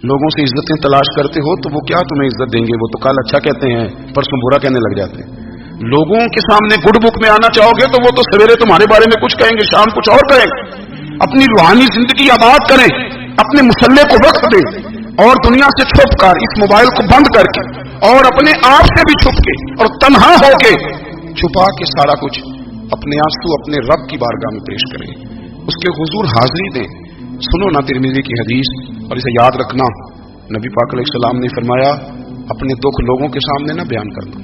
लोगों से इज्जतें तलाश करते हो तो वो क्या तुम्हें इज्जत देंगे? वो तो कल अच्छा कहते हैं, परसों बुरा कहने लग जाते हैं। लोगों के सामने गुड बुक में आना चाहोगे तो वो तो सवेरे तुम्हारे बारे में कुछ कहेंगे, शाम कुछ और कहेंगे। अपनी रूहानी जिंदगी आबाद करें, अपने मुसल्ले को वक्त दें और दुनिया से छुप कर, इस मोबाइल को बंद करके और अपने आप से भी छुप के और तन्हा होके छुपा के सारा कुछ अपने आंसू अपने रब की बारगाह में पेश करें, उसके हुजूर हाजिरी दें। सुनो ना तिरमिज़ी की हदीस, और इसे याद रखना, नबी पाक अलैहिस्सलाम ने फरमाया अपने दुख लोगों के सामने ना बयान करना,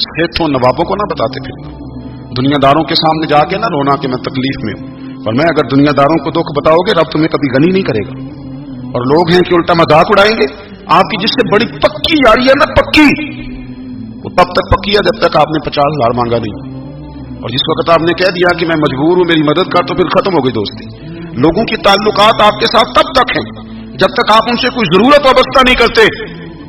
सेठों नवाबों को ना बताते फिरना, दुनियादारों के सामने जाके ना रोना कि मैं तकलीफ में हूं। और मैं अगर दुनियादारों को दुख बताओगे रब तुम्हें कभी गनी नहीं करेगा। और लोग हैं कि उल्टा मजाक उड़ाएंगे आपकी, जिससे बड़ी पक्की यारी है ना, पक्की, वो तब तक पक्की है जब तक आपने 50,000 मांगा नहीं। और जिस वक्त आपने कह दिया कि मैं मजबूर हूं मेरी मदद कर, तो फिर खत्म हो गई दोस्ती। लोगों की ताल्लुकात आपके साथ तब तक हैं जब तक आप उनसे कोई जरूरत वाबस्ता नहीं करते।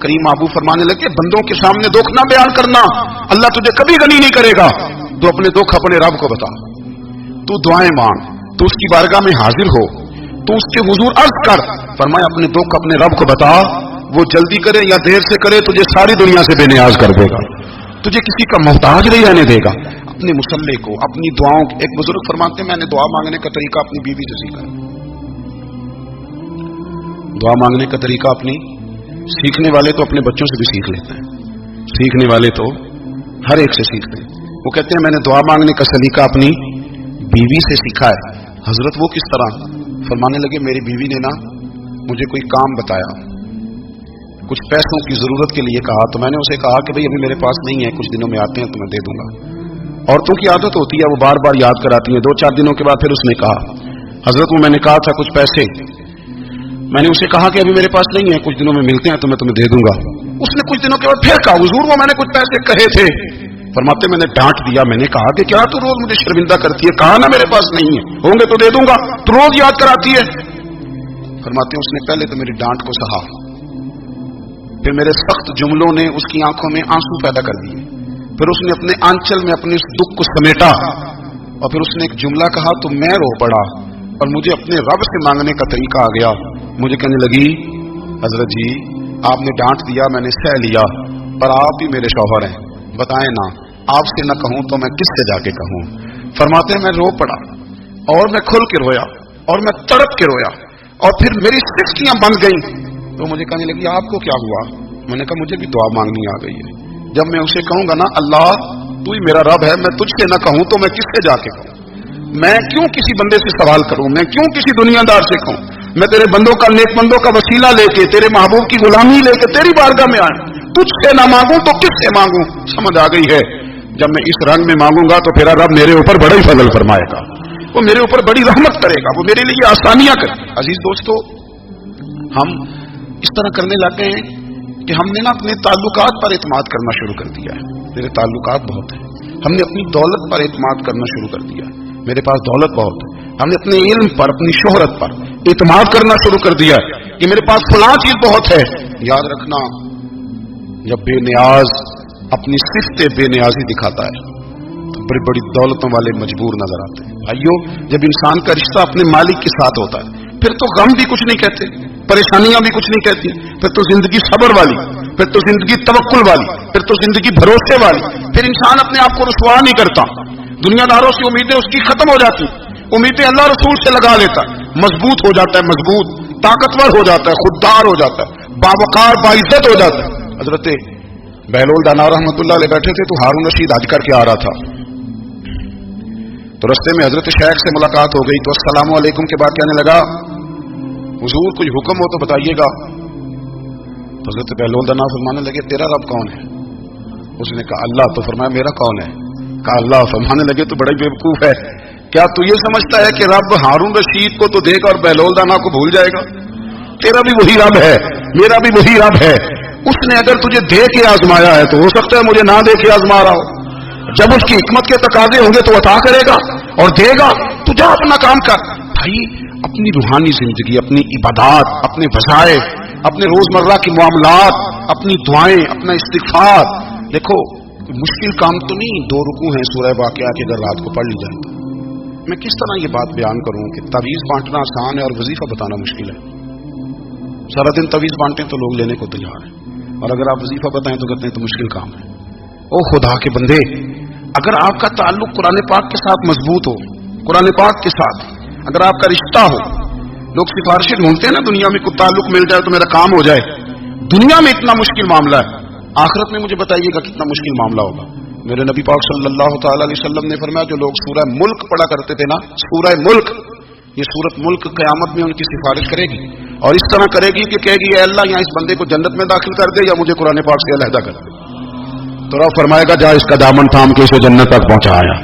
करीम आबू फरमाने लगे बंदों के सामने दुख ना बयान करना, अल्लाह तुझे कभी गनी नहीं करेगा। तो अपने दुख अपने रब को बता, तू दुआएं मांग, तू उसकी बारगाह में हाजिर हो, तू उसके हुजूर अर्ज कर। फरमाया अपने दुख अपने रब को बता, वो जल्दी करे या देर से करे तुझे सारी दुनिया से बेनियाज कर देगा, तुझे किसी का मोहताज नहीं रहने देगा। अपने मुसल्ले को, अपनी दुआओं, एक बुजुर्ग फरमाते हैं मैंने दुआ मांगने का तरीका अपनी बीवी से सीखा। दुआ मांगने का तरीका अपनी, सीखने वाले तो अपने बच्चों से भी सीख लेते हैं, सीखने वाले तो हर एक से सीखते हैं। वो कहते हैं मैंने दुआ मांगने का सलीका अपनी बीवी से सीखा है। हजरत वो किस तरह? फरमाने लगे मेरी बीवी ने ना मुझे कोई काम बताया, कुछ पैसों की जरूरत के लिए कहा, तो मैंने उसे कहा कि भाई अभी मेरे पास नहीं है, कुछ दिनों में आते हैं तो मैं दे दूंगा। औरतों की आदत होती है वो बार बार याद कराती है। 2-4 दिनों के बाद फिर उसने कहा हजरत वो मैंने कहा था कुछ पैसे, मैंने उसे कहा कि अभी मेरे पास नहीं है, कुछ दिनों में मिलते हैं तो मैं तुम्हें दे दूंगा। उसने कुछ दिनों के बाद फिर कहा हुजूर वो मैंने कुछ पैसे कहे थे। फरमाते मैंने डांट दिया, मैंने कहा कि क्या तू रोज मुझे शर्मिंदा करती है, कहा ना मेरे पास नहीं है, होंगे तो दे दूंगा, तू रोज याद कराती है। फरमाते उसने पहले तो मेरी डांट को सहा, फिर मेरे सख्त जुमलों ने उसकी आंखों में आंसू पैदा कर दिए, फिर उसने अपने आंचल में अपने उस दुख को समेटा और फिर उसने एक जुमला कहा तो मैं रो पड़ा और मुझे अपने रब से मांगने का तरीका आ गया। मुझे कहने लगी हजरत जी आपने डांट दिया, मैंने सह लिया, पर आप भी मेरे शौहर हैं, बताएं ना, आपसे न कहूं तो मैं किससे जाके कहूं। फरमाते हैं मैं रो पड़ा और मैं खुल के रोया और मैं तड़प के रोया और फिर मेरी सिक्कियां बन गई। तो मुझे कहने लगी आपको क्या हुआ? मैंने कहा मुझे भी दुआ मांगनी आ गई है। जब मैं उसे कहूंगा ना अल्लाह तू ही मेरा रब है, मैं तुझसे न कहूं तो मैं किससे जाके कहूं, मैं क्यों किसी बंदे से सवाल करूं, मैं क्यों किसी दुनियादार से कहूं, मैं तेरे बंदों का, नेक बंदों का वसीला लेके, तेरे महबूब की गुलामी लेके तेरी बारगाह में आया, तुझसे ना मांगू तो किससे मांगू। समझ आ गई है? जब मैं इस रंग में मांगूंगा तो फिर रब मेरे ऊपर बड़ा ही फजल फरमाएगा, वो मेरे ऊपर बड़ी रहमत करेगा, वो मेरे लिए आसानियां करेगा। अजीज दोस्तों हम इस तरह करने लगे हैं कि हमने ना अपने ताल्लुकात पर एतमाद करना शुरू कर दिया है। मेरे ताल्लुकात बहुत है, हमने अपनी दौलत पर एतमाद करना शुरू कर दिया, मेरे पास दौलत बहुत है, हमने अपने इल्म पर, अपनी शोहरत पर एतमाद करना शुरू कर दिया कि मेरे पास फलां चीज बहुत है। याद रखना जब बेनियाज अपनी सिफ्ते बेनियाजी दिखाता है तो बड़ी बड़ी दौलतों वाले मजबूर नजर आते हैं। भाइयों जब इंसान का रिश्ता अपने मालिक के साथ होता है फिर तो गम भी कुछ नहीं कहते, परेशानियां भी कुछ नहीं कहती, फिर तो जिंदगी सब्र वाली, फिर तो जिंदगी तवक्कुल वाली, फिर तो जिंदगी भरोसे वाली, फिर इंसान अपने आप को रुसवा नहीं करता, दुनियादारों से उम्मीदें उसकी खत्म हो जाती, उम्मीदें अल्लाह रसूल से लगा लेता है, मजबूत हो जाता है, मजबूत ताकतवर हो जाता है, खुददार हो जाता है, बावकार बाइज्जत हो जाता है। हजरत बहलोल दाना रहमतुल्लाह अलैह बैठे थे तो हारून रशीद हज करके आ रहा था, तो रस्ते में हजरत शेख से मुलाकात हो गई, तो अस्सलाम वालेकुम के बाद कहने लगा हुजूर कोई हुक्म हो तो बताइएगा। तो हजरत बहलोल दाना फरमाने लगे तेरा रब कौन है? उसने कहा अल्लाह। तो फरमाया मेरा कौन है? कहा अल्लाह। फरमाने लगे तो बड़ा बेवकूफ है, क्या तू ये समझता है कि रब हारून रशीद को तो देगा और बहलोल दाना को भूल जाएगा? तेरा भी वही रब है, मेरा भी वही रब है। उसने अगर तुझे दे के आजमाया है तो हो सकता है मुझे ना दे के आजमा रहा हो। जब उसकी हिकमत के तकाजे होंगे तो अता करेगा और देगा, तू जा अपना काम कर। भाई अपनी रूहानी जिंदगी, अपनी इबादत, अपने वज़ाइफ, अपने रोजमर्रा की मामलात, अपनी दुआएं, अपना इस्तिग़फ़ार, देखो मुश्किल काम तो नहीं, 2 रुकू हैं सूरह वाक़िया के अगर रात को पढ़ ली जाए तो। मैं किस तरह ये बात बयान करूं कि तावीज़ बांटना आसान है और वजीफा बताना मुश्किल है। सारा दिन तवीज बांटे तो लोग लेने को तैयार हैं, और अगर आप वजीफा बताएं तो कहते हैं तो मुश्किल काम है। ओ खुदा के बंदे, अगर आपका ताल्लुक कुरान पाक के साथ मजबूत हो, कुरान पाक के साथ अगर आपका रिश्ता हो, लोग सिफारिशें ढूंढते हैं ना दुनिया में, कुछ ताल्लुक मिल जाए तो मेरा काम हो जाए। दुनिया में इतना मुश्किल मामला है, आखिरत में मुझे बताइएगा कितना मुश्किल मामला होगा। मेरे नबी पाक सल्लल्लाहु तआला अलैहि वसल्लम ने फरमाया, जो लोग सूरह मुल्क पढ़ा करते थे ना, सूरह मुल्क, ये सूरत मुल्क क़यामत में उनकी सिफारिश करेगी, और इस तरह करेगी कि कहेगी ए अल्लाह यहाँ इस बंदे को जन्नत में दाखिल कर दे या मुझे कुरान पाक से अलहदा कर दे। तो रब फरमाएगा जा इसका दामन थाम के इसे जन्नत तक पहुंचाया।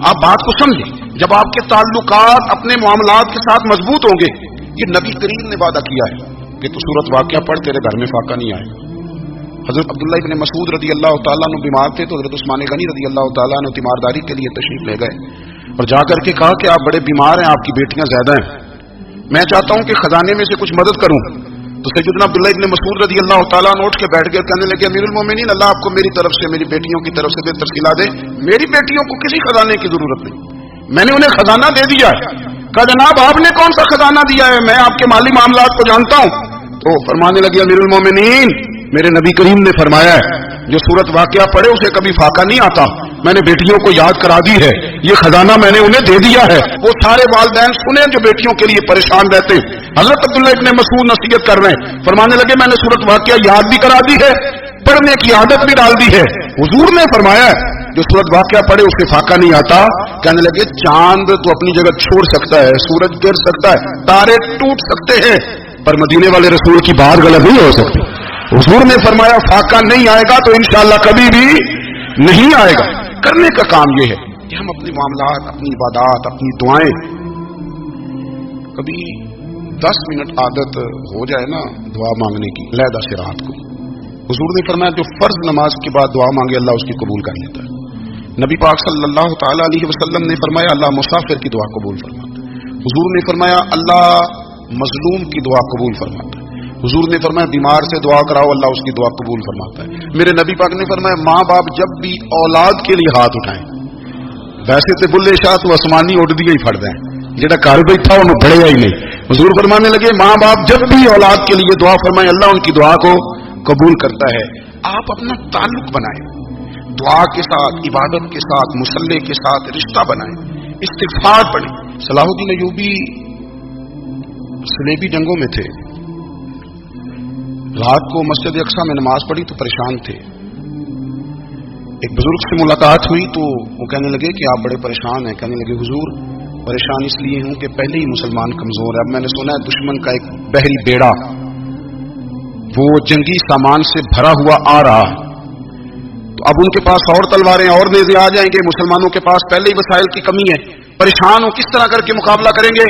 आप बात को समझे, जब आपके ताल्लुकात अपने मामलात के साथ मजबूत होंगे, ये नबी करीम ने वादा किया है कि तू सूरत वाक़या पढ़, तेरे घर में फाका नहीं आएगा। हजरत अब्दुल्लाह इब्न मसूद रदी अल्लाह तआला अन्हु बीमार थे, तो हजरत उस्मान गनी रदी अल्लाह तआला अन्हु तीमारदारी के लिए तशरीफ ले गए और जाकर के कहा कि आप बड़े बीमार हैं, आपकी बेटियां ज्यादा हैं, मैं चाहता हूं कि खजाने में से कुछ मदद करूं। तो सैयदना अब्दुल्लाह इब्न मसूद रदी अल्लाह तआला अन्हु उठ के बैठ गए, कहने लगे अमीरुल मोमिनीन, अल्लाह आपको मेरी तरफ से, मेरी बेटियों की तरफ से बेहतर खिला दे, मेरी बेटियों को किसी खजाने की जरूरत नहीं, मैंने उन्हें खजाना दे दिया है। कहा जनाब आपने कौन सा खजाना दिया है, मैं आपके माली मामलात को जानता हूं। तो फरमाने लगे अमीरुल मोमिनीन, मेरे नबी करीम ने फरमाया है जो सूरत वाक़या पढ़े उसे कभी फाका नहीं आता, मैंने बेटियों को याद करा दी है, ये खजाना मैंने उन्हें दे दिया है। वो सारे वालिदैन सुने जो बेटियों के लिए परेशान रहते। हजरत अब्दुल्लाह इब्न मसूद नसीहत कर रहे हैं, फरमाने लगे मैंने सूरत वाक़या याद भी करा दी है, पढ़ने की आदत भी डाल दी है। हुजूर ने फरमाया है जो सूरत वाक़या पढ़े उससे फाका नहीं आता। कहने लगे चांद तो अपनी जगह छोड़ सकता है, सूरज गिर सकता है, तारे टूट सकते हैं, पर मदीने वाले रसूल की बात गलत नहीं हो सकती। हुजूर ने फरमाया फाका नहीं आएगा तो इंशाअल्लाह कभी भी नहीं आएगा। करने का काम यह है कि हम अपने मामलात, अपनी इबादत, अपनी दुआएं, कभी 10 मिनट आदत हो जाए ना दुआ मांगने की, लैदा से रात को। हुजूर ने फरमाया जो फर्ज नमाज के बाद दुआ मांगे अल्लाह उसकी कबूल कर लेता है। नबी पाक सल्लल्लाहु तआला अलैहि वसल्लम ने फरमाया अल्लाह मुसाफिर की दुआ कबूल फरमाता है। हुजूर ने फरमाया अल्लाह मजलूम की दुआ कबूल फरमाता है। हुजूर ने फरमाया बीमार से दुआ कराओ अल्लाह उसकी दुआ कबूल फरमाता है। मेरे नबी पाक ने फरमाया माँ बाप जब भी औलाद के लिए हाथ उठाएं, वैसे तो बुल्ले शाह तो आसमानी उड़ दिए ही फड़ दें, जेड़ा घर बैठा उन्हें बढ़ेगा ही नहीं। हुजूर फरमाने लगे माँ बाप जब भी औलाद के लिए दुआ फरमाए अल्लाह उनकी दुआ को कबूल करता है। आप अपना ताल्लुक बनाएं, दुआ के साथ, इबादत के साथ, मुसल्ले के साथ रिश्ता बनाएं, इस्तिगफार पढ़ें। सलाहुद्दीन अय्यूबी सलेबी जंगों में थे, रात को मस्जिद अक्सा में नमाज पढ़ी तो परेशान थे। एक बुजुर्ग से मुलाकात हुई तो वो कहने लगे कि आप बड़े परेशान हैं। कहने लगे हुजूर परेशान इसलिए हूं कि पहले ही मुसलमान कमजोर है, अब मैंने सुना है दुश्मन का एक बहरी बेड़ा वो जंगी सामान से भरा हुआ आ रहा, तो अब उनके पास और तलवारें और नेज़े आ जाएंगे, मुसलमानों के पास पहले ही वसाइल की कमी है, परेशान हो किस तरह करके मुकाबला करेंगे।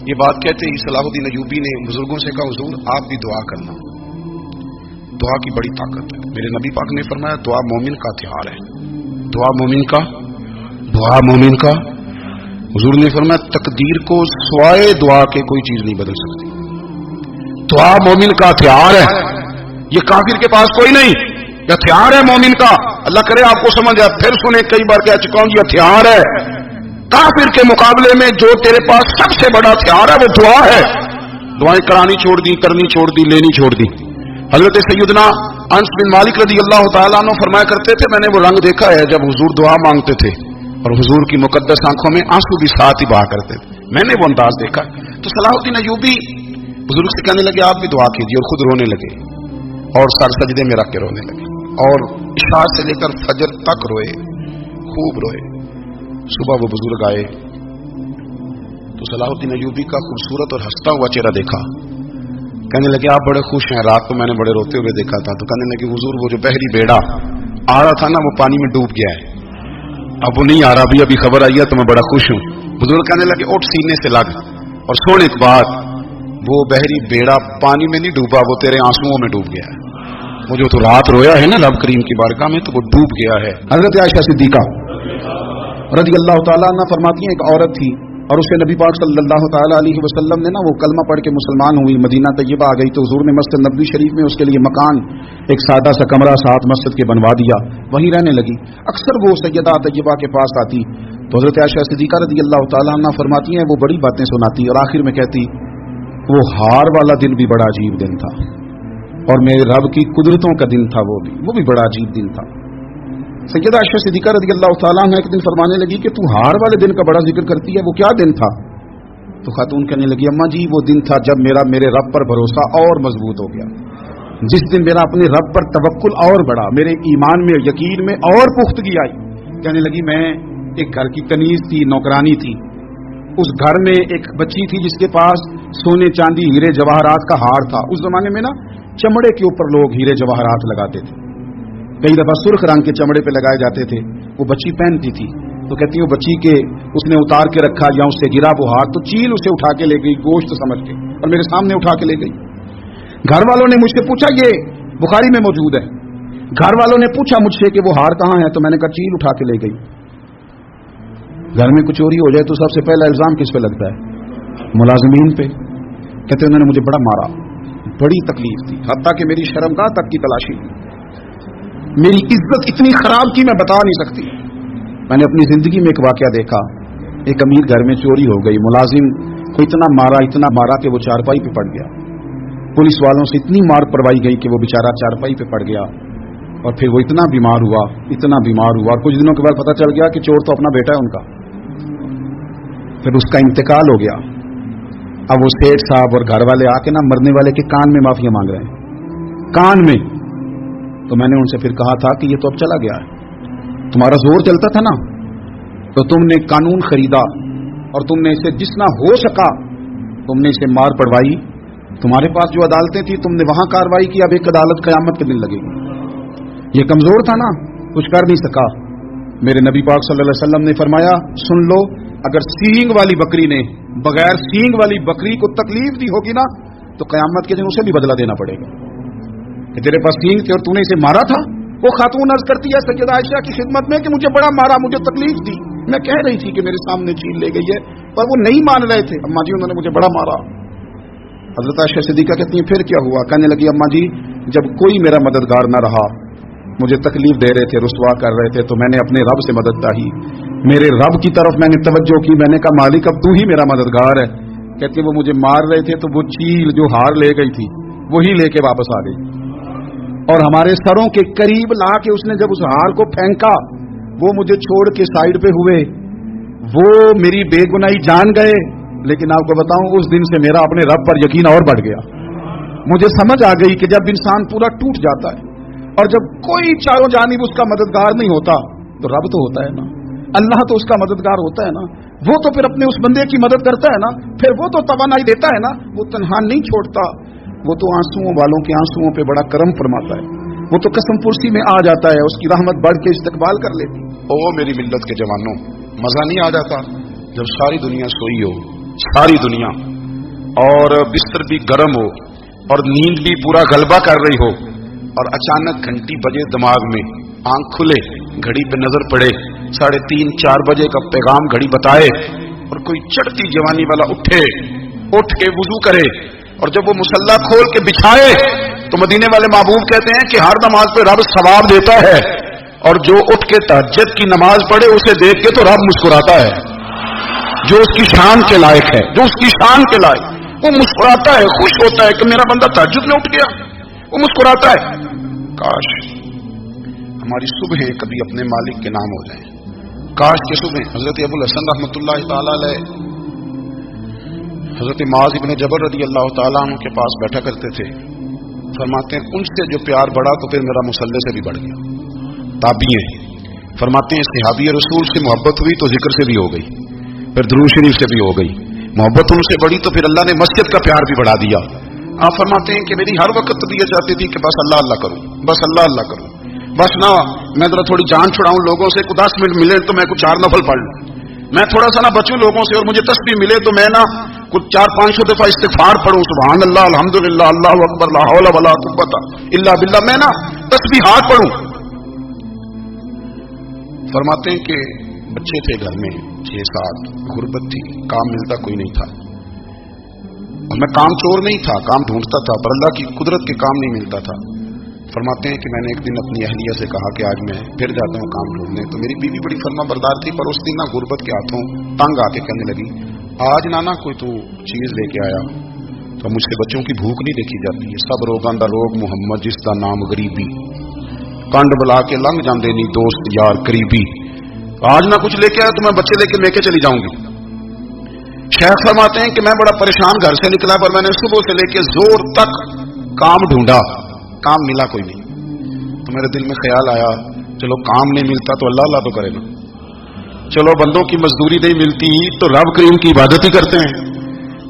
ये बात कहते ही सलाहुद्दीन अय्यूबी ने बुजुर्गों से कहा हुजूर आप भी दुआ करना, दुआ की बड़ी ताकत है। मेरे नबी पाक ने फरमाया दुआ मोमिन का हथियार है, दुआ मोमिन का, दुआ मोमिन का। हुजूर ने फरमाया तकदीर को सिवाय दुआ के कोई चीज नहीं बदल सकती, दुआ मोमिन का हथियार है, ये काफिर के पास कोई नहीं, ये हथियार है मोमिन का। अल्लाह करे आपको समझ आए, फिर सुने कई बार कह चुका हूं ये हथियार है। काफिर के मुकाबले में जो तेरे पास सबसे बड़ा हथियार है वो दुआ है। दुआएं करानी छोड़ दी, करनी छोड़ दी, लेनी छोड़ दी। हजरत सैयदना अनस बिन मालिक रदी अल्लाह तआला अन्हु फरमाया करते थे मैंने वो रंग देखा है जब हुजूर दुआ मांगते थे और हुजूर की मुकद्दस आंखों में आंसू भी साथ ही बहा करते थे, मैंने वो अंदाज देखा। तो सलाहुद्दीन अय्यूबी बुजुर्ग से कहने लगे आप भी दुआ कीजिए, और खुद रोने लगे और सर सजदे में रख के रोने लगे और इशा से लेकर फजर तक रोए, खूब रोए। सुबह वो बुजुर्ग आए तो सलाहुद्दीन अय्यूबी का खूबसूरत और हंसता हुआ चेहरा देखा। कहने लगे आप बड़े खुश हैं, रात को मैंने बड़े रोते हुए देखा था। तो कहने लगे हुजूर वो जो बहरी बेड़ा आ रहा था ना वो पानी में डूब गया है, अब वो नहीं आ रहा, अभी खबर आई है तो मैं बड़ा खुश हूं। बुजुर्ग कहने लगे उठ सीने से लग और सुन एक बात, वो बहरी बेड़ा पानी में नहीं डूबा, वो तेरे आंसुओं में डूब गया है। वो जो तो रात रोया है ना रब करीम की बारगाह में तो वो डूब गया है। हजरत आयशा सिद्दीका रज़ी अल्लाह तआला अन्हा फरमाती हैं एक औरत थी और उसे नबी पाक सल्लल्लाहु तआला अलैहि वसल्लम ने ना वो कलमा पढ़ के मुसलमान हुई, मदीना तैयबा आ गई तो हुजूर ने मस्जिद नबवी शरीफ में उसके लिए मकान, एक सादा सा कमरा साथ मस्जिद के बनवा दिया, वहीं रहने लगी। अक्सर वो सैयदा तैयबा के पास आती तो हजरत आयशा सिद्दीका रज़ी अल्लाह तआला अन्हा फरमाती हैं वो बड़ी बातें सुनाती और आखिर में कहती वो हार वाला दिन भी बड़ा अजीब दिन था, और मेरे रब की कुदरतों का दिन था, वो भी बड़ा अजीब दिन था। सैयदा आयशा सिद्दीक़ा रज़ियल्लाहु ताला अन्हा एक दिन फरमाने लगी कि तू हार वाले दिन का बड़ा जिक्र करती है, वो क्या दिन था? तो खातून कहने लगी, अम्मा जी वो दिन था जब मेरे रब पर भरोसा और मजबूत हो गया, जिस दिन मेरा अपने रब पर तवक्कुल और बढ़ा, मेरे ईमान में यकीन में और पुख्तगी आई। कहने लगी, मैं एक घर की कनीज थी, नौकरानी थी, उस घर में एक बच्ची थी जिसके पास सोने चांदी हीरे जवाहरात का हार था। उस जमाने में ना चमड़े के ऊपर लोग हीरे जवाहरात लगाते थे, कई दफा सुर्ख रंग के चमड़े पे लगाए जाते थे। वो बच्ची पहनती थी, तो कहती वो बच्ची के उसने उतार के रखा या उससे गिरा वो हार, तो चील उसे उठा के ले गई गोश्त समझ के, और मेरे सामने उठा के ले गई। घर वालों ने मुझसे पूछा, ये बुखारी में मौजूद है, घर वालों ने पूछा मुझसे कि वो हार कहाँ है, तो मैंने कहा चील उठा के ले गई। घर में कुछ चोरी हो जाए तो सबसे पहला इल्जाम किस पे लगता है? मुलाजिमीन पे। कहते उन्होंने मुझे बड़ा मारा, बड़ी तकलीफ थी, हत्ता कि मेरी शर्मगाह तक की तलाशी ली, मेरी इज्जत इतनी खराब की मैं बता नहीं सकती। मैंने अपनी जिंदगी में एक वाकया देखा, एक अमीर घर में चोरी हो गई, मुलाजिम को इतना मारा कि वो चारपाई पे पड़ गया। पुलिस वालों से इतनी मार पड़वाई गई कि वो बेचारा चारपाई पे पड़ गया, और फिर वो इतना बीमार हुआ, और कुछ दिनों के बाद पता चल गया कि चोर तो अपना बेटा है उनका। फिर उसका इंतकाल हो गया। अब वो सेठ साहब और घर वाले आके ना मरने वाले के कान में माफिया मांग रहे हैं, कान में। तो मैंने उनसे फिर कहा था कि ये तो अब चला गया है, तुम्हारा जोर चलता था ना, तो तुमने कानून खरीदा और तुमने इसे जितना हो सका तुमने इसे मार पड़वाई। तुम्हारे पास जो अदालतें थी तुमने वहां कार्रवाई की, अब एक अदालत कयामत के दिन लगेगी। ये कमजोर था ना, कुछ कर नहीं सका। मेरे नबी पाक सल्लल्लाहु अलैहि वसल्लम ने फरमाया, सुन लो, अगर सींग वाली बकरी ने बगैर सींग वाली बकरी को तकलीफ दी होगी ना, तो कयामत के दिन उसे भी बदला देना पड़ेगा कि तेरे पास सींग थे और तूने इसे मारा था। वो खातून अर्ज करती है सैयदा आयशा की खिदमत में कि मुझे बड़ा मारा, मुझे तकलीफ दी, मैं कह रही थी कि मेरे सामने चील ले गई है, पर वो नहीं मान रहे थे। अम्मा जी उन्होंने मुझे बड़ा मारा। हजरत आयशा सिद्दीका कहती है, फिर क्या हुआ? कहने लगी, अम्मा जी जब कोई मेरा मददगार न रहा, मुझे तकलीफ दे रहे थे, रुसवा कर रहे थे, तो मैंने अपने रब से मदद चाही, मेरे रब की तरफ मैंने तवज्जो की, मैंने कहा मालिक अब तू ही मेरा मददगार है। कहती वो मुझे मार रहे थे तो वो चील जो हार ले गई थी वही लेके वापस आ गई, और हमारे सरों के करीब ला के उसने जब उस हार को फेंका, वो मुझे छोड़ के साइड पे हुए, वो मेरी बेगुनाही जान गए। लेकिन आपको बताऊं, उस दिन से मेरा अपने रब पर यकीन और बढ़ गया। मुझे समझ आ गई कि जब इंसान पूरा टूट जाता है और जब कोई चारों जानिब उसका मददगार नहीं होता, तो रब तो होता है ना, अल्लाह तो उसका मददगार होता है ना, वो तो फिर अपने उस बंदे की मदद करता है ना, फिर वो तो तवानाई देता है ना, वो तन्हा नहीं छोड़ता, वो तो आंसुओं वालों के आंसुओं पे बड़ा करम फरमाता है, वो तो कसम पुरसी में आ जाता है, उसकी रहमत बढ़ के इस्तकबाल कर लेती। ओ मेरी मिल्लत के जवानों, मजा नहीं आ जाता जब सारी दुनिया सोई हो, सारी दुनिया, और बिस्तर भी गर्म हो और नींद भी पूरा गलबा कर रही हो, और अचानक घंटी बजे दिमाग में, आंख खुले, घड़ी पे नजर पड़े, 3:30-4 बजे का पैगाम घड़ी बताए, और कोई चढ़ती जवानी वाला उठ के वुजू करे, और जब वो मुसल्ला खोल के बिछाए तो मदीने वाले महबूब कहते हैं कि हर नमाज पे रब सवाब देता है, और जो उठ के तहज्जुद की नमाज पढ़े उसे देख के तो रब मुस्कुराता है, जो उसकी शान के लायक है, जो उसकी शान के लायक, वो मुस्कुराता है, खुश होता है कि मेरा बंदा तहज्जुद में उठ गया, वो मुस्कुराता है। काश हमारी सुबह कभी अपने मालिक के नाम हो जाए, काश के सुबह हजरत अबुल हसन रहमतुल्लाह ताला अलैह हजरत माज इब्न जबल रदी अल्लाह ताला अन्हु के पास बैठा करते थे। फरमाते हैं उनसे जो प्यार बढ़ा तो फिर मेरा मुसल्ले से भी बढ़ गया। ताबी फरमाते हैं सहाबी रसूल से मोहब्बत हुई तो जिक्र से भी हो गई, फिर दुरूद शरीफ से भी हो गई, मोहब्बत उनसे बढ़ी तो फिर अल्लाह ने मस्जिद का प्यार भी बढ़ा दिया। आप फरमाते हैं कि मेरी हर वक्त तो ये चाहती थी कि बस अल्लाह अल्लाह करूं, बस अल्लाह अल्लाह करूं, बस ना मैं जरा थोड़ी जान छुड़ाऊं लोगों से, 10 मिनट मिले तो मैं कुछ 4 नफल पढ़ लूं, मैं थोड़ा सा ना बचूं लोगों से, और मुझे तस्बीह मिले तो मैं ना कुछ 400-500 दफा इस्तिगफार पढ़ूं, सुभान अल्लाह, अल्हम्दुलिल्लाह, अल्लाहु अकबर, ला हौला वला कुव्वता इल्ला बिल्लाह, मैं ना तस्बीहात पढ़ूं। फरमाते हैं कि बच्चे थे घर में 6-7, गुर्बत थी, काम मिलता कोई नहीं था, और मैं काम चोर नहीं था, काम ढूंढता था, पर अल्लाह की कुदरत के काम नहीं मिलता था। फरमाते हैं कि मैंने एक दिन अपनी अहलिया से कहा कि आज मैं फिर जाता हूँ काम ढूंढने, तो मेरी बीवी बड़ी फरमा बरदार थी, पर उस दिन ना गुर्बत के हाथों तंग आके कहने लगी, आज नाना कोई तू चीज लेके आया, تو مجھ سے بچوں کی بھوک نہیں دیکھی جاتی ہے. سب روگاں دا روگ محمد جس دا نام غریبی, کنڈ بلا کے لنگ جاندے نہیں دوست یار قریبی. آج نہ کچھ لے کے آیا تو میں بچے لے کے چلی جاؤں گی. شیخ فرماتے ہیں کہ میں بڑا پریشان گھر سے نکلا, پر میں نے صبح سے لے کے زور تک کام ڈھونڈا, کام ملا کوئی نہیں. تو میرے دل میں خیال آیا چلو کام نہیں ملتا تو اللہ تو کرے نا, چلو بندوں کی مزدوری نہیں ملتی تو رب کریم کی عبادت ہی کرتے ہیں.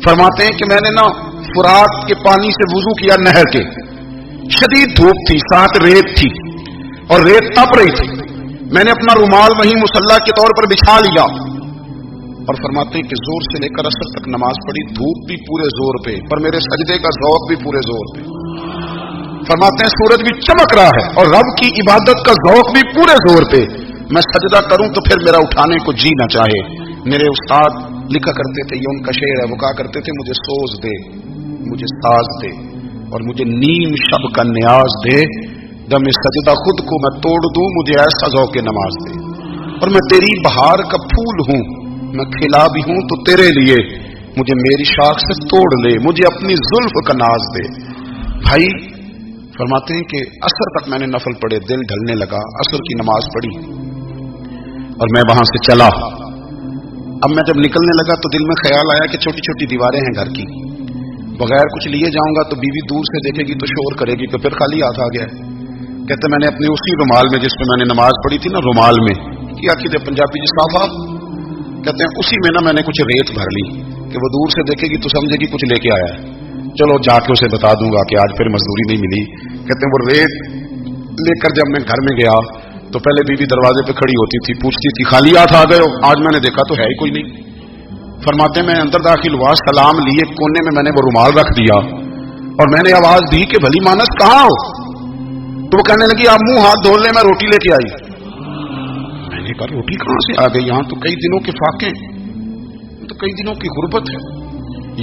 فرماتے ہیں کہ میں نے نا فرات کے پانی سے وضو کیا نہر کے, شدید دھوپ تھی, ساتھ ریت تھی اور ریت تپ رہی تھی. میں نے اپنا رومال وہیں مصلی کے طور پر بچھا لیا اور فرماتے ہیں کہ زور سے لے کر عصر تک نماز پڑھی. دھوپ بھی پورے زور پہ پر میرے سجدے کا ذوق بھی پورے زور پہ. فرماتے ہیں سورج بھی چمک رہا ہے اور رب کی عبادت کا ذوق بھی پورے زور پہ. میں سجدہ کروں تو پھر میرا اٹھانے کو جی نہ چاہے. میرے استاد لکھا کرتے تھے, یہ ان کا شعر ہے, وہ کہا کرتے تھے مجھے سوز دے, مجھے ساز دے اور مجھے نیم شب کا نیاز دے, دم سجدہ خود کو میں توڑ دوں, مجھے ایسا ذوق نماز دے. اور میں تیری بہار کا پھول ہوں, میں کھلا بھی ہوں تو تیرے لیے, مجھے میری شاخ سے توڑ لے, مجھے اپنی زلف کا ناز دے. بھائی فرماتے ہیں کہ عصر تک میں نے نفل پڑھے, دل ڈھلنے لگا, عصر کی نماز پڑھی اور میں وہاں سے چلا. اب میں جب نکلنے لگا تو دل میں خیال آیا کہ چھوٹی چھوٹی دیواریں ہیں گھر کی, بغیر کچھ لیے جاؤں گا تو بیوی دور سے دیکھے گی تو شور کرے گی, تو پھر خالی ہاتھ آ گیا. کہتے میں نے اپنے اسی رومال میں جس پہ میں نے نماز پڑھی تھی نا, رومال میں کیا کہ پنجابی جس صافہ کہتے ہیں اسی میں نا میں نے کچھ ریت بھر لی کہ وہ دور سے دیکھے گی تو سمجھے گی کچھ لے کے آیا ہے, چلو جا کے اسے بتا دوں گا کہ آج پھر مزدوری نہیں ملی. کہتے ہیں وہ ریت لے کر جب میں گھر میں گیا تو پہلے بیوی دروازے پہ کھڑی ہوتی تھی, پوچھتی تھی خالی ہاتھ آ گئے ہو, آج میں نے دیکھا تو ہے ہی کوئی نہیں. فرماتے میں اندر داخل ہوا, سلام لیے, کونے میں نے وہ رومال رکھ دیا اور میں نے آواز دی کہ بھلی مانس کہاں ہو. تو وہ کہنے لگی آپ منہ ہاتھ دھو لیں, میں روٹی لے کے آئی. میں نے کہا روٹی کہاں سے آ گئی, یہاں تو کئی دنوں کے فاقے, تو کئی دنوں کی غربت ہے,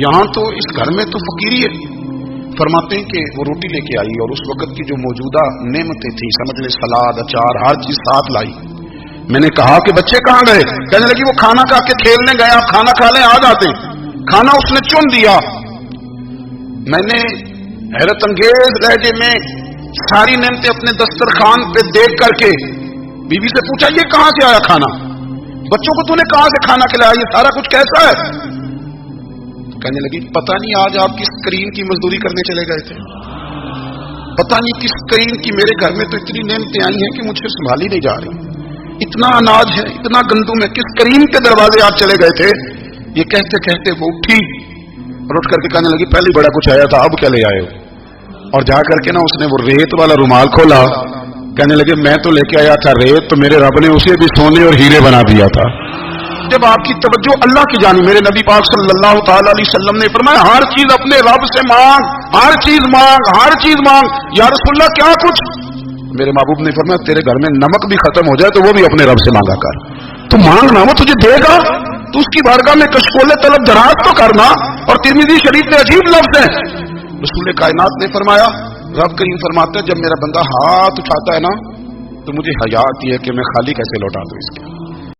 یہاں تو اس گھر میں تو فقیری ہے. فرماتے ہیں کہ وہ روٹی لے کے آئی اور اس وقت کی جو موجودہ نعمتیں تھیں, سمجھ لیں سلاد, اچار, ہر چیز ساتھ لائی. میں نے کہا کہ بچے کہاں گئے؟ کہنے لگی وہ کھانا کھا کے کھیلنے گئے, آپ کھانا کھا لیں, آ جاتے. کھانا اس نے چن دیا. میں نے حیرت انگیز لہجے میں ساری نعمتیں اپنے دسترخوان پہ دیکھ کر کے بیوی سے پوچھا یہ کہاں سے آیا کھانا, بچوں کو تو نے کہاں سے کھانا کھلایا, یہ سارا کچھ کیسا ہے؟ کہنے لگی پتہ نہیں آج آپ کس کریم کی مزدوری کرنے چلے گئے تھے, پتہ نہیں کس کریم کی, میرے گھر میں تو اتنی نعمتیں آئی ہیں کہ مجھے سنبھالی نہیں جا رہی, اتنا اناج ہے, اتنا گندم ہے, کس کریم کے دروازے آپ چلے گئے تھے؟ یہ کہتے کہتے وہ اٹھی اور اٹھ کر کے کہنے لگی پہلے بڑا کچھ آیا تھا, اب کیا لے آئے ہو؟ اور جا کر کے نا اس نے وہ ریت والا رومال کھولا, کہنے لگے میں تو لے کے آیا تھا ریت, تو میرے رب نے اسے بھی سونے اور ہیرے بنا دیا تھا. جب آپ کی توجہ اللہ کی جانب, میرے نبی پاک صلی اللہ تعالی علیہ وسلم نے فرمایا ہر چیز اپنے رب سے مانگ, ہر چیز مانگ, ہر چیز مانگ. یا رسول اللہ کیا کچھ؟ میرے محبوب نے فرمایا تیرے گھر میں نمک بھی ختم ہو جائے تو وہ بھی اپنے رب سے مانگا کر, تو مانگنا وہ تجھے دے گا, تو اس کی بارگاہ میں کشکول طلب دراز تو کرنا. اور ترمذی شریف میں عجیب لفظ ہے, رسول کائنات نے فرمایا, رب کریم فرماتے ہیں جب میرا بندہ ہاتھ اٹھاتا ہے نا تو مجھے حیا آتی ہے کہ میں خالی کیسے لوٹا دوں اس کے.